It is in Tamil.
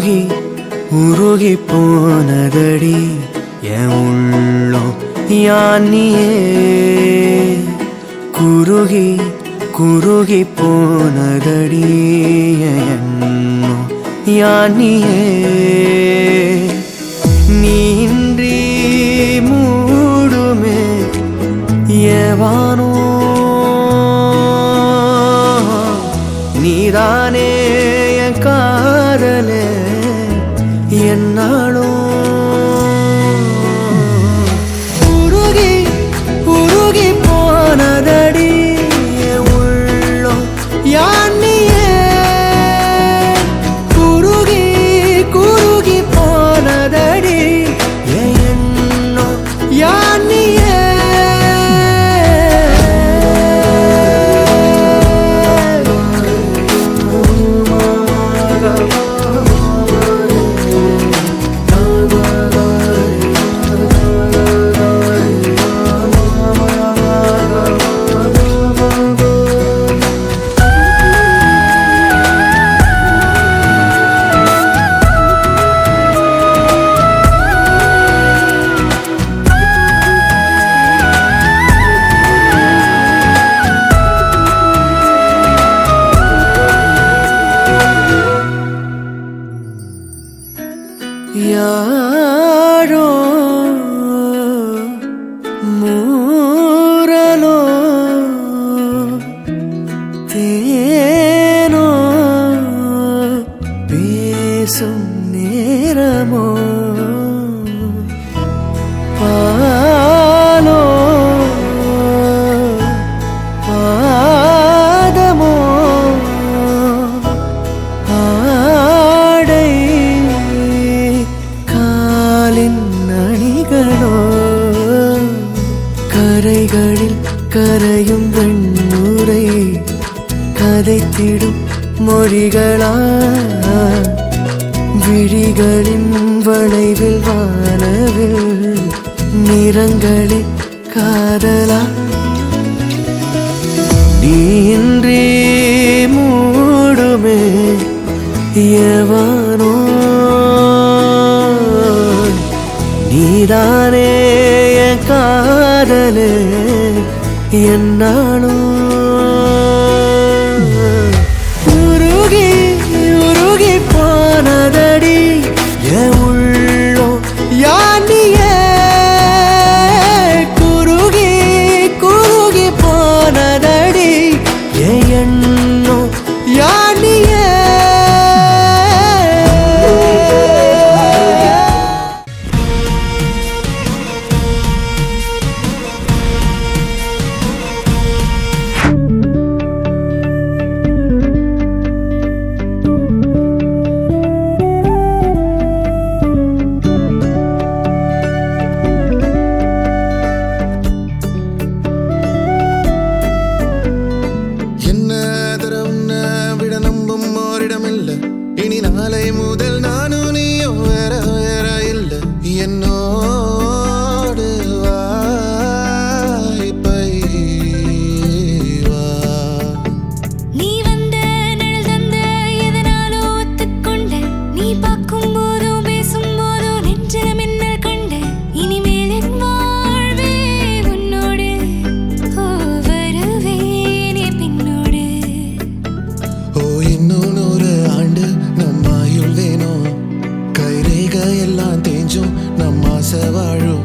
உருகி உருகி போனதடி என் உள்ளம் யானியே குருகி குருகி போனதடி என் எண்ணம் யானியே நீன்றி மூடுமே ஏவானோ நீதானே என் காதலே என்னாலும் உருகி உருகி போனதடி என் உள்ளம் யானியே குருகி குருகி போனதடி என் எண்ணம் யானியே யாரோ மூரலோ தேனோ பேசும் நேரமோ பாலோ பாதமோ அணிகளோ கரைகளில் கரையும் வெண்ணுரை கதைத்திடும் மொழிகளா விழிகளின் வளைவில் வானவில் நிறங்களில் காதலா நீன்றி மூடுமே எவனோ நீதானே என் காதலே என்னாலும் உருகி உருகி போனதடி என் உள்ளம் யானியே குருகி குருகி போனதடி என் எண்ணம் யானியே இனி நாளை முதல் நானும் நீயும் வேற வேற இல்ல என்னோடு வாய்ப்பை வா நீ வந்த நிழல் தந்த எதனாலோ ஒத்துக்கொண்ட நீ பார்க்கும் போதோ பேசும் போதோ நெஞ்சில மின்னல் கண்ட இனிமேல் என் வாழ்வே உன்னோடு வருவேனே பின்னோடு ஓ இன்னும் ஒரு ஆண்டு நம்ம ஆயுள் வேணும் கைரேகை எல்லாம் தேஞ்சும் நம்ம ஆசை வாழும்